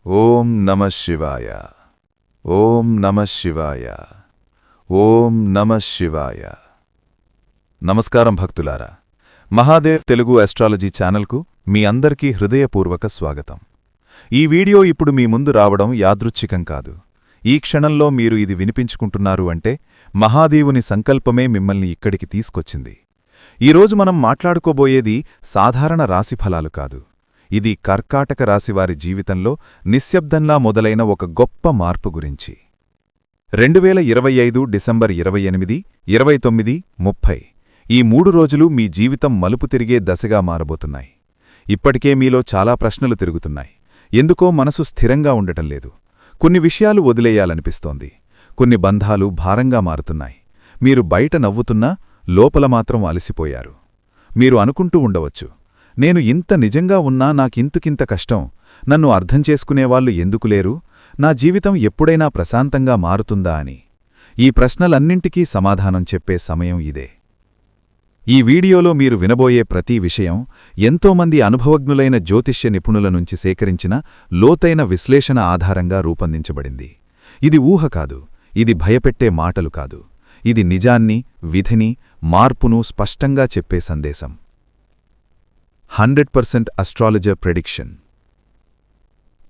ఓం నమ శివాయ. ఓం నమ శివాయ. ఓం నమ శివాయ. నమస్కారం భక్తులారా. మహాదేవ్ తెలుగు ఆస్ట్రాలజీ ఛానల్కు మీ అందరికీ హృదయపూర్వక స్వాగతం. ఈ వీడియో ఇప్పుడు మీ ముందు రావడం యాదృచ్ఛికం కాదు. ఈ క్షణంలో మీరు ఇది వినిపించుకుంటున్నారు అంటే మహాదేవుని సంకల్పమే మిమ్మల్ని ఇక్కడికి తీసుకొచ్చింది. ఈరోజు మనం మాట్లాడుకోబోయేది సాధారణ రాశిఫలాలు కాదు. ఇది కర్కాటక రాశివారి జీవితంలో నిశ్శబ్దంలా మొదలైన ఒక గొప్ప మార్పు గురించి. 2025 డిసెంబర్ 28, 29, 30 ఈ 3 రోజులు మీ జీవితం మలుపు తిరిగే దశగా మారబోతున్నాయి. ఇప్పటికే మీలో చాలా ప్రశ్నలు తిరుగుతున్నాయి. ఎందుకో మనసు స్థిరంగా ఉండటం లేదు. కొన్ని విషయాలు వదిలేయాలనిపిస్తోంది. కొన్ని బంధాలు భారంగా మారుతున్నాయి. మీరు బయట నవ్వుతున్నా లోపల మాత్రం అలసిపోయారు. మీరు అనుకుంటూ ఉండవచ్చు, నేను ఇంత నిజంగా ఉన్నా నాకింతుకింత కష్టం, నన్ను అర్థం చేసుకునేవాళ్లు ఎందుకు లేరు, నా జీవితం ఎప్పుడైనా ప్రశాంతంగా మారుతుందా అని. ఈ ప్రశ్నలన్నింటికీ సమాధానం చెప్పే సమయం ఇదే. ఈ వీడియోలో మీరు వినబోయే ప్రతి విషయం ఎంతోమంది అనుభవజ్ఞులైన జ్యోతిష్య నిపుణుల నుంచి సేకరించిన లోతైన విశ్లేషణ ఆధారంగా రూపొందించబడింది. ఇది ఊహ కాదు, ఇది భయపెట్టే మాటలు కాదు. ఇది నిజాన్ని, విధిని, మార్పును స్పష్టంగా చెప్పే సందేశం. 100% అస్ట్రాలజర్ ప్రెడిక్షన్.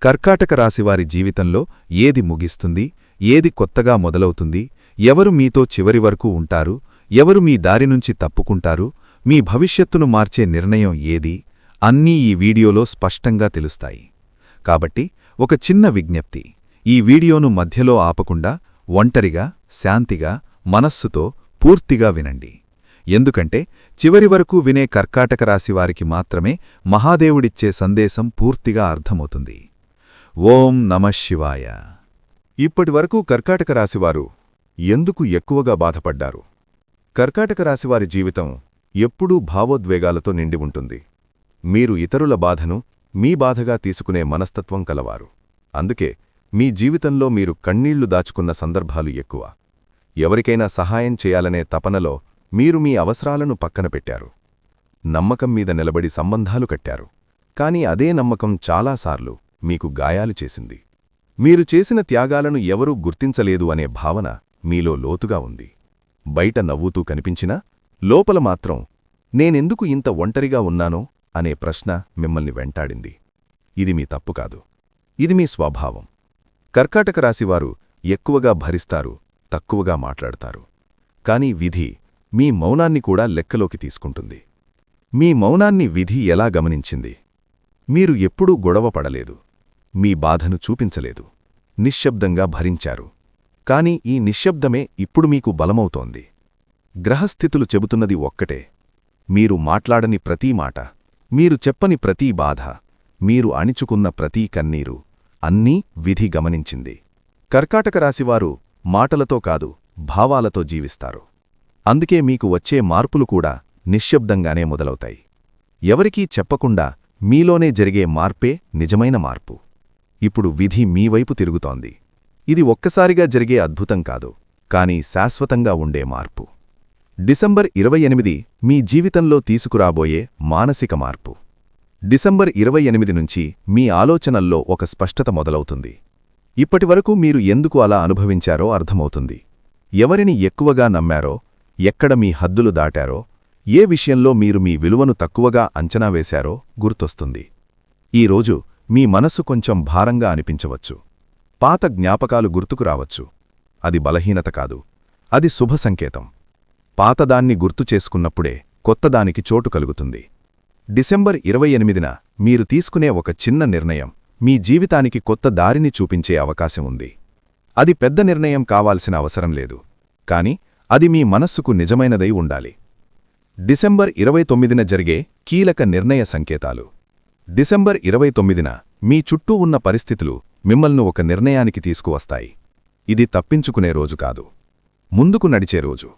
కర్కాటక రాశివారి జీవితంలో ఏది ముగిస్తుంది, ఏది కొత్తగా మొదలవుతుంది, ఎవరు మీతో చివరి వరకు ఉంటారు, ఎవరు మీ దారి నుంచి తప్పుకుంటారు, మీ భవిష్యత్తును మార్చే నిర్ణయం ఏది, అన్నీ ఈ వీడియోలో స్పష్టంగా తెలుస్తాయి. కాబట్టి ఒక చిన్న విజ్ఞప్తి: ఈ వీడియోను మధ్యలో ఆపకుండా ఒంటరిగా, శాంతిగా, మనస్సుతో పూర్తిగా వినండి. ఎందుకంటే చివరి వరకు వినే కర్కాటక రాశివారికి మాత్రమే మహాదేవుడిచ్చే సందేశం పూర్తిగా అర్థమవుతుంది. ఓం నమ శివాయ. ఇప్పటివరకు కర్కాటక రాశివారు ఎందుకు ఎక్కువగా బాధపడ్డారు? కర్కాటక రాశివారి జీవితం ఎప్పుడూ భావోద్వేగాలతో నిండి ఉంటుంది. మీరు ఇతరుల బాధను మీ బాధగా తీసుకునే మనస్తత్వం కలవారు. అందుకే మీ జీవితంలో మీరు కన్నీళ్లు దాచుకున్న సందర్భాలు ఎక్కువ. ఎవరికైనా సహాయం చేయాలనే తపనలో మీరు మీ అవసరాలను పక్కన పెట్టారు. నమ్మకం మీద నిలబడి సంబంధాలు కట్టారు. కాని అదే నమ్మకం చాలాసార్లు మీకు గాయాలు చేసింది. మీరు చేసిన త్యాగాలను ఎవరూ గుర్తించలేదు అనే భావన మీలో లోతుగా ఉంది. బయట నవ్వుతూ కనిపించినా లోపల మాత్రం నేనెందుకు ఇంత ఒంటరిగా ఉన్నానో అనే ప్రశ్న మిమ్మల్ని వెంటాడింది. ఇది మీ తప్పు కాదు, ఇది మీ స్వభావం. కర్కాటక రాశివారు ఎక్కువగా భరిస్తారు, తక్కువగా మాట్లాడతారు. కాని విధి మీ మౌనాన్ని కూడా లెక్కలోకి తీసుకుంటుంది. మీ మౌనాన్ని విధి ఎలా గమనించింది? మీరు ఎప్పుడూ గొడవ పడలేదు, మీ బాధను చూపించలేదు, నిశ్శబ్దంగా భరించారు. కాని ఈ నిశ్శబ్దమే ఇప్పుడు మీకు బలమవుతోంది. గ్రహస్థితులు చెబుతున్నది ఒక్కటే: మీరు మాట్లాడని ప్రతీ మాట, మీరు చెప్పని ప్రతీ బాధ, మీరు అణిచుకున్న ప్రతీ కన్నీరు అన్నీ విధి గమనించింది. కర్కాటక రాశివారు మాటలతో కాదు, భావాలతో జీవిస్తారు. అందుకే మీకు వచ్చే మార్పులు కూడా నిశ్శబ్దంగానే మొదలవుతాయి. ఎవరికీ చెప్పకుండా మీలోనే జరిగే మార్పే నిజమైన మార్పు. ఇప్పుడు విధి మీ వైపు తిరుగుతోంది. ఇది ఒక్కసారిగా జరిగే అద్భుతం కాదు, కాని శాశ్వతంగా ఉండే మార్పు. డిసెంబర్ 28 మీ జీవితంలో తీసుకురాబోయే మానసిక మార్పు. డిసెంబర్ 28 నుంచి మీ ఆలోచనల్లో ఒక స్పష్టత మొదలవుతుంది. ఇప్పటివరకు మీరు ఎందుకు అలా అనుభవించారో అర్థమవుతుంది. ఎవరిని ఎక్కువగా నమ్మారో, ఎక్కడ మీ హద్దులు దాటారో, ఏ విషయంలో మీరు మీ విలువను తక్కువగా అంచనా వేశారో గుర్తొస్తుంది. ఈరోజు మీ మనసు కొంచెం భారంగా అనిపించవచ్చు. పాత జ్ఞాపకాలు గుర్తుకు రావచ్చు. అది బలహీనత కాదు, అది శుభ సంకేతం. పాతదాన్ని గుర్తు చేసుకున్నప్పుడే కొత్తదానికి చోటు కలుగుతుంది. డిసెంబర్ 28న మీరు తీసుకునే ఒక చిన్న నిర్ణయం మీ జీవితానికి కొత్త దారిని చూపించే అవకాశం ఉంది. అది పెద్ద నిర్ణయం కావాల్సిన అవసరం లేదు, కాని అది మీ మనస్సుకు నిజమైనదై ఉండాలి. డిసెంబర్ 29న జరిగే కీలక నిర్ణయ సంకేతాలు. డిసెంబర్ 29న మీ చుట్టూ ఉన్న పరిస్థితులు మిమ్మల్ని ఒక నిర్ణయానికి తీసుకువస్తాయి. ఇది తప్పించుకునే రోజు కాదు, ముందుకు నడిచే రోజు.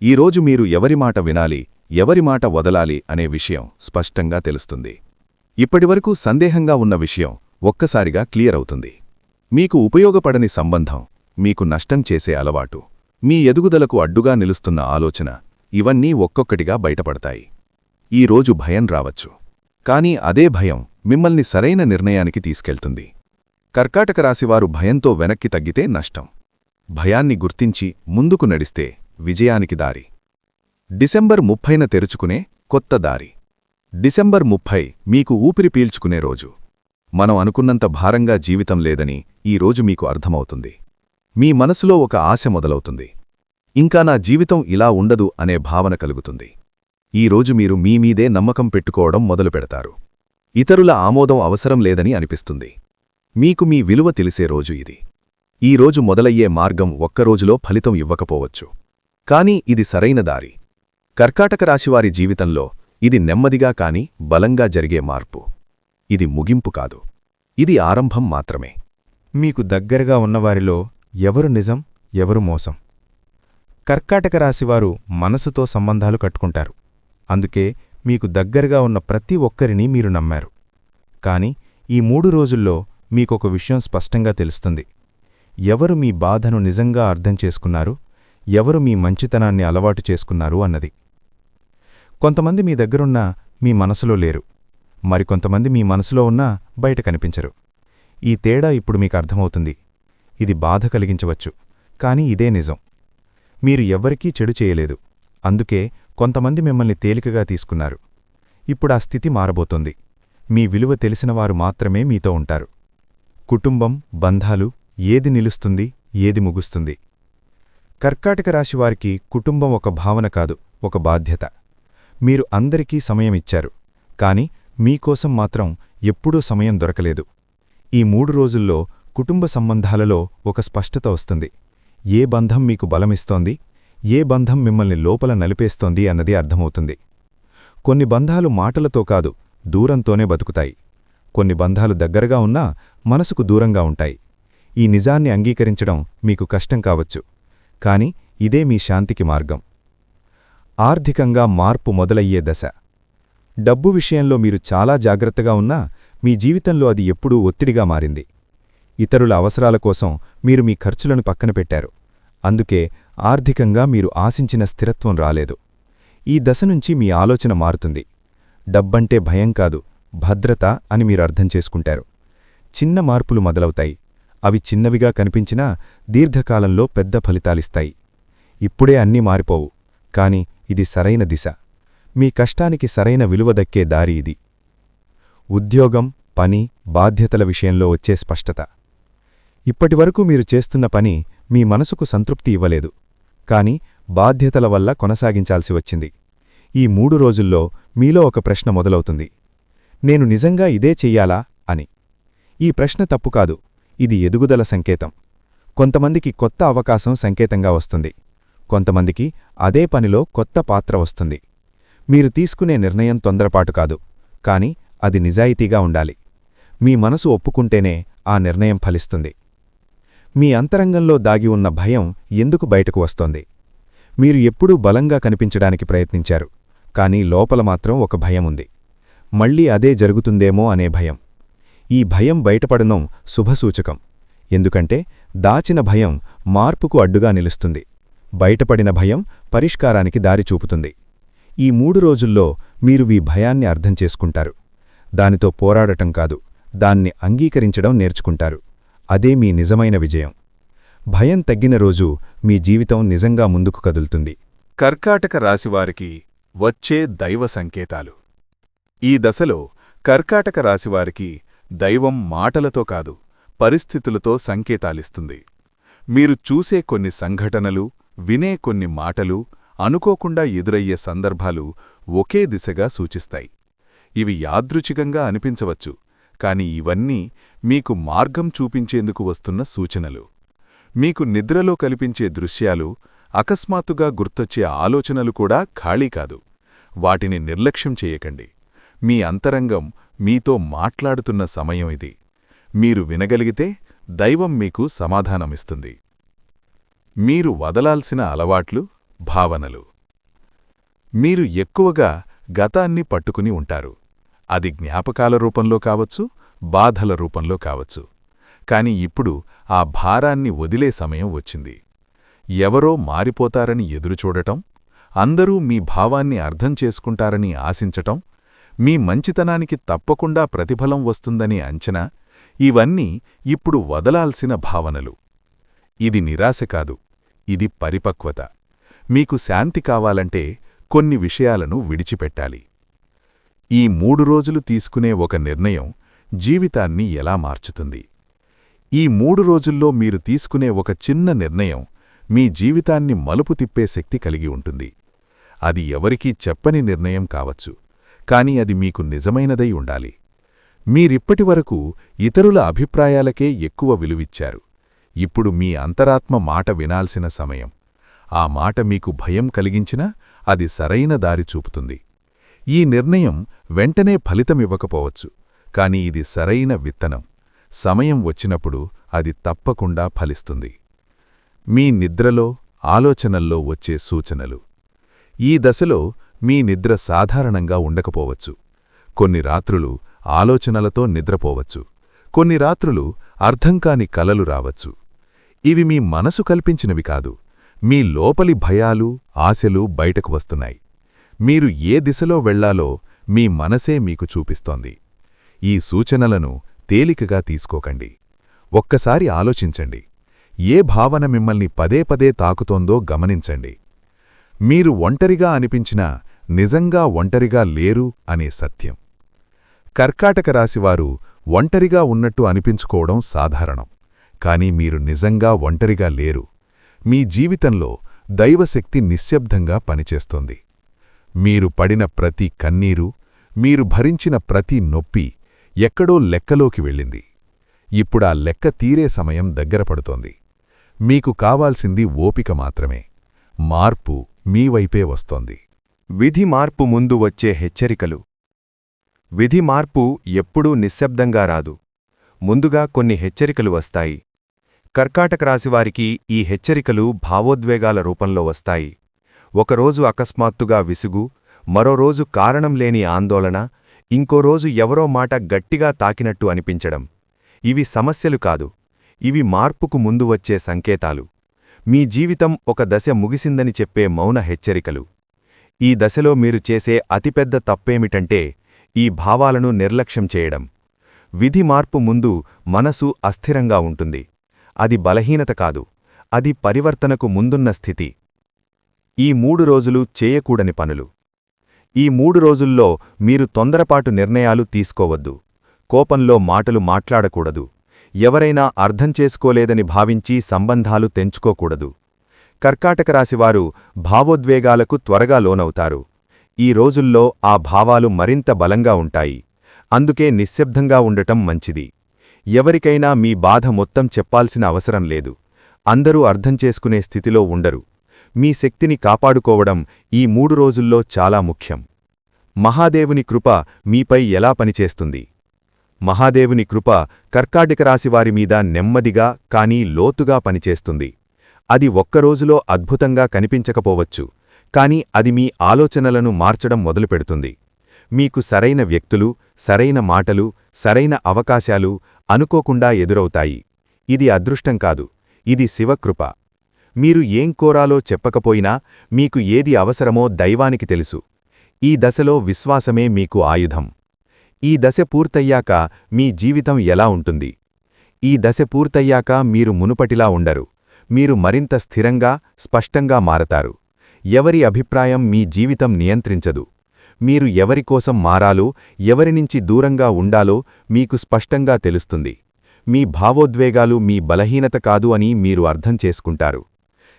ఈరోజు మీరు ఎవరి మాట వినాలి, ఎవరి మాట వదలాలి అనే విషయం స్పష్టంగా తెలుస్తుంది. ఇప్పటివరకు సందేహంగా ఉన్న విషయం ఒక్కసారిగా క్లియర్ అవుతుంది. మీకు ఉపయోగపడని సంబంధం, మీకు నష్టం చేసే అలవాటు, మీ ఎదుగుదలకు అడ్డుగా నిలుస్తున్న ఆలోచన, ఇవన్నీ ఒక్కొక్కటిగా బయటపడతాయి. ఈరోజు భయం రావచ్చు, కానీ అదే భయం మిమ్మల్ని సరైన నిర్ణయానికి తీసుకెళ్తుంది. కర్కాటక రాశివారు భయంతో వెనక్కి తగ్గితే నష్టం. భయాన్ని గుర్తించి ముందుకు నడిస్తే విజయానికి దారి. డిసెంబర్ 30న తెరుచుకునే కొత్త దారి. డిసెంబర్ 30 మీకు ఊపిరి పీల్చుకునే రోజు. మనం అనుకున్నంత భారంగా జీవితం లేదని ఈ రోజు మీకు అర్థమవుతుంది. మీ మనసులో ఒక ఆశ మొదలవుతుంది. ఇంకా నా జీవితం ఇలా ఉండదు అనే భావన కలుగుతుంది. ఈ రోజు మీరు మీ మీదే నమ్మకం పెట్టుకోవడం మొదలుపెడతారు. ఇతరుల ఆమోదం అవసరం లేదని అనిపిస్తుంది. మీకు మీ విలువ తెలిసే రోజు ఇది. ఈ రోజు మొదలయ్యే మార్గం ఒక్కరోజులో ఫలితం ఇవ్వకపోవచ్చు. కానీ ఇది సరైన దారి. కర్కాటక రాశివారి జీవితంలో ఇది నెమ్మదిగా కాని బలంగా జరిగే మార్పు. ఇది ముగింపు కాదు. ఇది ఆరంభం మాత్రమే. మీకు దగ్గరగా ఉన్నవారిలో ఎవరు నిజం, ఎవరు మోసం? కర్కాటక రాశివారు మనసుతో సంబంధాలు కట్టుకుంటారు. అందుకే మీకు దగ్గరగా ఉన్న ప్రతి ఒక్కరినీ మీరు నమ్మారు. కాని ఈ 3 రోజుల్లో మీకొక విషయం స్పష్టంగా తెలుస్తుంది. ఎవరు మీ బాధను నిజంగా అర్థం చేసుకున్నారు, ఎవరు మీ మంచితనాన్ని అలవాటు చేసుకున్నారు అన్నది. కొంతమంది మీ దగ్గరున్నా మీ మనసులో లేరు. మరికొంతమంది మీ మనసులో ఉన్నా బయట కనిపించరు. ఈ తేడా ఇప్పుడు మీకు అర్థమవుతుంది. ఇది బాధ కలిగించవచ్చు, కాని ఇదే నిజం. మీరు ఎవ్వరికీ చెడు చేయలేదు. అందుకే కొంతమంది మిమ్మల్ని తేలికగా తీసుకున్నారు. ఇప్పుడా స్థితి మారబోతోంది. మీ విలువ తెలిసినవారు మాత్రమే మీతో ఉంటారు. కుటుంబం, బంధాలు, ఏది నిలుస్తుంది, ఏది ముగుస్తుంది? కర్కాటక రాశివారికి కుటుంబం ఒక భావన కాదు, ఒక బాధ్యత. మీరు అందరికీ సమయమిచ్చారు, కాని మీకోసం మాత్రం ఎప్పుడూ సమయం దొరకలేదు. ఈ 3 రోజుల్లో కుటుంబ సంబంధాలలో ఒక స్పష్టత వస్తుంది. ఏ బంధం మీకు బలమిస్తోంది, ఏ బంధం మిమ్మల్ని లోపల నలిపేస్తోంది అన్నది అర్థమవుతుంది. కొన్ని బంధాలు మాటలతో కాదు, దూరంతోనే బతుకుతాయి. కొన్ని బంధాలు దగ్గరగా ఉన్నా మనసుకు దూరంగా ఉంటాయి. ఈ నిజాన్ని అంగీకరించడం మీకు కష్టం కావచ్చు, కాని ఇదే మీ శాంతికి మార్గం. ఆర్థికంగా మార్పు మొదలయ్యే దశ. డబ్బు విషయంలో మీరు చాలా జాగ్రత్తగా ఉన్నా మీ జీవితంలో అది ఎప్పుడూ ఒత్తిడిగా మారింది. ఇతరుల అవసరాల కోసం మీరు మీ ఖర్చులను పక్కన పెట్టారు. అందుకే ఆర్థికంగా మీరు ఆశించిన స్థిరత్వం రాలేదు. ఈ దశ నుంచి మీ ఆలోచన మారుతుంది. డబ్బంటే భయం కాదు, భద్రత అని మీరు అర్థం చేసుకుంటారు. చిన్న మార్పులు మొదలవుతాయి. అవి చిన్నవిగా కనిపించినా దీర్ఘకాలంలో పెద్ద ఫలితాలిస్తాయి. ఇప్పుడే అన్నీ మారిపోవు, కాని ఇది సరైన దిశ. మీ కష్టానికి సరైన విలువ దక్కే దారి ఇది. ఉద్యోగం, పని, బాధ్యతల విషయంలో వచ్చే స్పష్టత. ఇప్పటివరకు మీరు చేస్తున్న పని మీ మనసుకు సంతృప్తి ఇవ్వలేదు, కాని బాధ్యతల వల్ల కొనసాగించాల్సి వచ్చింది. ఈ 3 రోజుల్లో మీలో ఒక ప్రశ్న మొదలవుతుంది. నేను నిజంగా ఇదే చెయ్యాలా అని. ఈ ప్రశ్న తప్పు కాదు, ఇది ఎదుగుదల సంకేతం. కొంతమందికి కొత్త అవకాశం సంకేతంగా వస్తుంది. కొంతమందికి అదే పనిలో కొత్త పాత్ర వస్తుంది. మీరు తీసుకునే నిర్ణయం తొందరపాటు కాదు, కాని అది నిజాయితీగా ఉండాలి. మీ మనసు ఒప్పుకుంటేనే ఆ నిర్ణయం ఫలిస్తుంది. మీ అంతరంగంలో దాగి ఉన్న భయం ఎందుకు బయటకు వస్తోంది? మీరు ఎప్పుడూ బలంగా కనిపించడానికి ప్రయత్నించారు, కాని లోపల మాత్రం ఒక భయం ఉంది. మళ్ళీ అదే జరుగుతుందేమో అనే భయం. ఈ భయం బయటపడడం శుభసూచకం. ఎందుకంటే దాచిన భయం మార్పుకు అడ్డుగా నిలుస్తుంది. బయటపడిన భయం పరిష్కారానికి దారి చూపుతుంది. ఈ 3 రోజుల్లో మీరు ఈ భయాన్ని అర్థం చేసుకుంటారు. దానితో పోరాడటం కాదు, దాన్ని అంగీకరించడం నేర్చుకుంటారు. అదే మీ నిజమైన విజయం. భయం తగ్గిన రోజు మీ జీవితం నిజంగా ముందుకు కదులుతుంది. కర్కాటక రాశివారికి వచ్చే దైవ సంకేతాలు. ఈ దశలో కర్కాటక రాశివారికి దైవం మాటలతో కాదు, పరిస్థితులతో సంకేతాలిస్తుంది. మీరు చూసే కొన్ని సంఘటనలు, వినే కొన్ని మాటలు, అనుకోకుండా ఎదురయ్యే సందర్భాలు ఒకే దిశగా సూచిస్తాయి. ఇవి యాదృచ్ఛికంగా అనిపించవచ్చు, కాని ఇవన్నీ మీకు మార్గం చూపించేందుకు వస్తున్న సూచనలు. మీకు నిద్రలో కల్పించే దృశ్యాలు, అకస్మాత్తుగా గుర్తొచ్చే ఆలోచనలు కూడా ఖాళీ కాదు. వాటిని నిర్లక్ష్యం చేయకండి. మీ అంతరంగం మీతో మాట్లాడుతున్న సమయం ఇది. మీరు వినగలిగితే దైవం మీకు సమాధానమిస్తుంది. మీరు వదలాల్సిన అలవాట్లు, భావనలు. మీరు ఎక్కువగా గతాన్ని పట్టుకుని ఉంటారు. అది జ్ఞాపకాల రూపంలో కావచ్చు, బాధల రూపంలో కావచ్చు. కాని ఇప్పుడు ఆ భారాన్ని వదిలే సమయం వచ్చింది. ఎవరో మారిపోతారని ఎదురుచూడటం, అందరూ మీ భావాన్ని అర్థం చేసుకుంటారని ఆశించటం, మీ మంచితనానికి తప్పకుండా ప్రతిఫలం వస్తుందని అంచనా, ఇవన్నీ ఇప్పుడు వదలాల్సిన భావనలు. ఇది నిరాశ కాదు, ఇది పరిపక్వత. మీకు శాంతి కావాలంటే కొన్ని విషయాలను విడిచిపెట్టాలి. ఈ 3 రోజులు తీసుకునే ఒక నిర్ణయం జీవితాన్ని ఎలా మార్చుతుంది? ఈ 3 రోజుల్లో మీరు తీసుకునే ఒక చిన్న నిర్ణయం మీ జీవితాన్ని మలుపు తిప్పే శక్తి కలిగి ఉంటుంది. అది ఎవరికీ చెప్పని నిర్ణయం కావచ్చు, కాని అది మీకు నిజమైనదై ఉండాలి. మీరిప్పటివరకు ఇతరుల అభిప్రాయాలకే ఎక్కువ విలువిచ్చారు. ఇప్పుడు మీ అంతరాత్మ మాట వినాల్సిన సమయం. ఆ మాట మీకు భయం కలిగించినా అది సరైన దారి చూపుతుంది. ఈ నిర్ణయం వెంటనే ఫలితమివ్వకపోవచ్చు, కాని ఇది సరైన విత్తనం. సమయం వచ్చినప్పుడు అది తప్పకుండా ఫలిస్తుంది. మీ నిద్రలో, ఆలోచనల్లో వచ్చే సూచనలు. ఈ దశలో మీ నిద్ర సాధారణంగా ఉండకపోవచ్చు. కొన్ని రాత్రులు ఆలోచనలతో నిద్రపోవచ్చు. కొన్ని రాత్రులు అర్థంకాని కలలు రావచ్చు. ఇవి మీ మనసు కల్పించినవి కాదు, మీ లోపలి భయాలు, ఆశలు బయటకు వస్తున్నాయి. మీరు ఏ దిశలో వెళ్లాలో మీ మనసే మీకు చూపిస్తోంది. ఈ సూచనలను తేలికగా తీసుకోకండి. ఒక్కసారి ఆలోచించండి. ఏ భావన మిమ్మల్ని పదే పదే తాకుతోందో గమనించండి. మీరు ఒంటరిగా అనిపించినా నిజంగా ఒంటరిగా లేరు అనే సత్యం. కర్కాటక రాశివారు ఒంటరిగా ఉన్నట్టు అనిపించుకోవడం సాధారణం. కాని మీరు నిజంగా ఒంటరిగా లేరు. మీ జీవితంలో దైవశక్తి నిశ్శబ్దంగా పనిచేస్తోంది. మీరు పడిన ప్రతి కన్నీరు, మీరు భరించిన ప్రతి నొప్పి ఎక్కడో లెక్కలోకి వెళ్ళింది. ఇప్పుడా లెక్క తీరే సమయం దగ్గరపడుతోంది. మీకు కావాల్సింది ఓపిక మాత్రమే. మార్పు మీ వైపే వస్తోంది. విధి మార్పు ముందు వచ్చే హెచ్చరికలు. విధి మార్పు ఎప్పుడూ నిశ్శబ్దంగా రాదు. ముందుగా కొన్ని హెచ్చరికలు వస్తాయి. కర్కాటక రాశివారికి ఈ హెచ్చరికలు భావోద్వేగాల రూపంలో వస్తాయి. ఒకరోజు అకస్మాత్తుగా విసుగు, మరో రోజు కారణం లేని ఆందోళన, ఇంకో రోజు ఎవరో మాట గట్టిగా తాకినట్టు అనిపించడం. ఇవి సమస్యలు కాదు, ఇవి మార్పుకు ముందు వచ్చే సంకేతాలు. మీ జీవితం ఒక దశ ముగిసిందని చెప్పే మౌన హెచ్చరికలు. ఈ దశలో మీరు చేసే అతిపెద్ద తప్పేమిటంటే ఈ భావాలను నిర్లక్ష్యం చేయడం. విధి మార్పు ముందు మనసు అస్థిరంగా ఉంటుంది. అది బలహీనత కాదు, అది పరివర్తనకు ముందున్న స్థితి. ఈ 3 రోజులు చేయకూడని పనులు. ఈ 3 రోజుల్లో మీరు తొందరపాటు నిర్ణయాలు తీసుకోవద్దు. కోపంలో మాటలు మాట్లాడకూడదు. ఎవరైనా అర్థం చేసుకోలేదని భావించి సంబంధాలు తెంచుకోకూడదు. కర్కాటక రాశివారు భావోద్వేగాలకు త్వరగా లోనవుతారు. ఈ రోజుల్లో ఆ భావాలు మరింత బలంగా ఉంటాయి. అందుకే నిశ్శబ్దంగా ఉండటం మంచిది. ఎవరికైనా మీ బాధ మొత్తం చెప్పాల్సిన అవసరం లేదు. అందరూ అర్థం చేసుకునే స్థితిలో ఉండరు. మీ శక్తిని కాపాడుకోవడం ఈ 3 రోజుల్లో చాలా ముఖ్యం. మహాదేవుని కృప మీపై ఎలా పనిచేస్తుంది? మహాదేవుని కృప కర్కాటక రాశివారి మీద నెమ్మదిగా కానీ లోతుగా పనిచేస్తుంది. అది ఒక్కరోజులో అద్భుతంగా కనిపించకపోవచ్చు, కాని అది మీ ఆలోచనలను మార్చడం మొదలుపెడుతుంది. మీకు సరైన వ్యక్తులు, సరైన మాటలు, సరైన అవకాశాలు అనుకోకుండా ఎదురవుతాయి. ఇది అదృష్టం కాదు, ఇది శివకృప. మీరు ఏం కోరాలో చెప్పకపోయినా మీకు ఏది అవసరమో దైవానికి తెలుసు. ఈ దశలో విశ్వాసమే మీకు ఆయుధం. ఈ దశ పూర్తయ్యాక మీ జీవితం ఎలా ఉంటుంది? ఈ దశ పూర్తయ్యాక మీరు మునుపటిలా ఉండరు. మీరు మరింత స్థిరంగా, స్పష్టంగా మారతారు. ఎవరి అభిప్రాయం మీ జీవితం నియంత్రించదు. మీరు ఎవరికోసం మారాలో, ఎవరినుంచి దూరంగా ఉండాలో మీకు స్పష్టంగా తెలుస్తుంది. మీ భావోద్వేగాలు మీ బలహీనత కాదు అని మీరు అర్థం చేసుకుంటారు.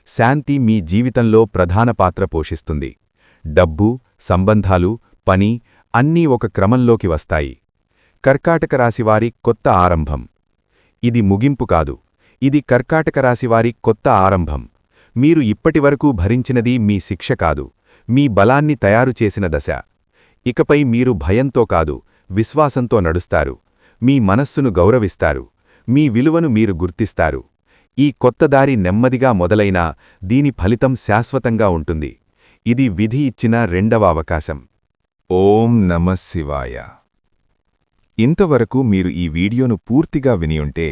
శాంతి మీ జీవితంలో ప్రధాన పాత్ర పోషిస్తుంది. డబ్బు, సంబంధాలు, పని అన్నీ ఒక క్రమంలోకి వస్తాయి. కర్కాటక రాశివారి కొత్త ఆరంభం. ఇది ముగింపు కాదు, ఇది కర్కాటక రాశివారి కొత్త ఆరంభం. మీరు ఇప్పటివరకు భరించినది మీ శిక్ష కాదు, మీ బలాన్ని తయారు చేసిన దశ. ఇకపై మీరు భయంతో కాదు, విశ్వాసంతో నడుస్తారు. మీ మనస్సును గౌరవిస్తారు. మీ విలువను మీరు గుర్తిస్తారు. ఈ కొత్త దారి నెమ్మదిగా మొదలైనా దీని ఫలితం శాశ్వతంగా ఉంటుంది. ఇది విధి ఇచ్చిన రెండవ అవకాశం. ఓం నమః శివాయ. ఇంతవరకు మీరు ఈ వీడియోను పూర్తిగా వినియుంటే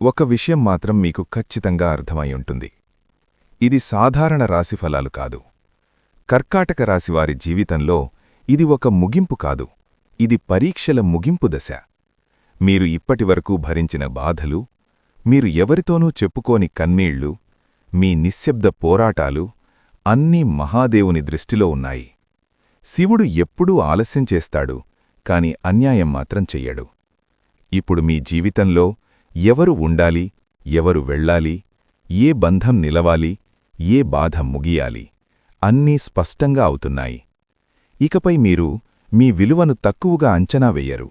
ఒక విషయం మాత్రం మీకు ఖచ్చితంగా అర్థమై ఉంటుంది. ఇది సాధారణ రాశిఫలాలు కాదు. కర్కాటక రాశివారి జీవితంలో ఇది ఒక ముగింపు కాదు, ఇది పరీక్షల ముగింపు దశ. మీరు ఇప్పటివరకు భరించిన బాధలు, మీరు ఎవరితోనూ చెప్పుకోని కన్నీళ్లు, మీ నిశ్శబ్ద పోరాటాలు అన్నీ మహాదేవుని దృష్టిలో ఉన్నాయి. శివుడు ఎప్పుడూ ఆలస్యం చేస్తాడు, కాని అన్యాయం మాత్రం చెయ్యడు. ఇప్పుడు మీ జీవితంలో ఎవరు ఉండాలి, ఎవరు వెళ్ళాలి, ఏ బంధం నిలవాలి, ఏ బాధ ముగియాలి అన్నీ స్పష్టంగా అవుతున్నాయి. ఇకపై మీరు మీ విలువను తక్కువగా అంచనా వెయ్యరు.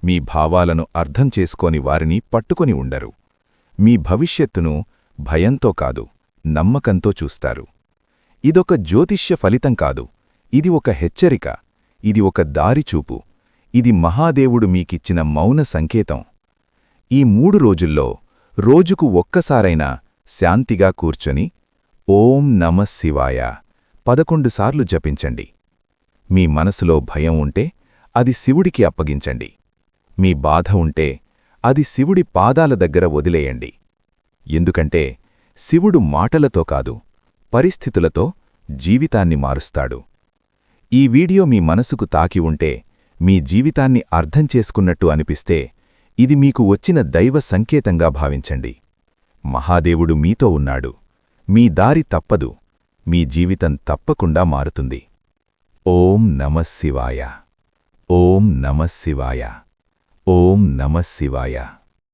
మీ భావాలను అర్థం చేసుకోని వారిని పట్టుకొని ఉండరు. మీ భవిష్యత్తును భయంతో కాదు, నమ్మకంతో చూస్తారు. ఇదొక జ్యోతిష్య ఫలితం కాదు, ఇది ఒక హెచ్చరిక, ఇది ఒక దారిచూపు, ఇది మహాదేవుడు మీకిచ్చిన మౌన సంకేతం. ఈ 3 రోజుల్లో రోజుకు ఒక్కసారైనా శాంతిగా కూర్చొని ఓం నమః శివాయ 11 సార్లు జపించండి. మీ మనసులో భయం ఉంటే అది శివుడికి అప్పగించండి. మీ బాధ ఉంటే అది శివుడి పాదాల దగ్గర వదిలేయండి. ఎందుకంటే శివుడు మాటలతో కాదు, పరిస్థితులతో జీవితాన్ని మారుస్తాడు. ఈ వీడియో మీ మనసుకు తాకి ఉంటే, మీ జీవితాన్ని అర్థం చేసుకున్నట్టు అనిపిస్తే, ఇది మీకు వచ్చిన దైవ సంకేతంగా భావించండి. మహాదేవుడు మీతో ఉన్నాడు. మీ దారి తప్పదు. మీ జీవితం తప్పకుండా మారుతుంది. ఓం నమః శివాయ. ఓం నమః శివాయ. ఓం నమః శివాయ.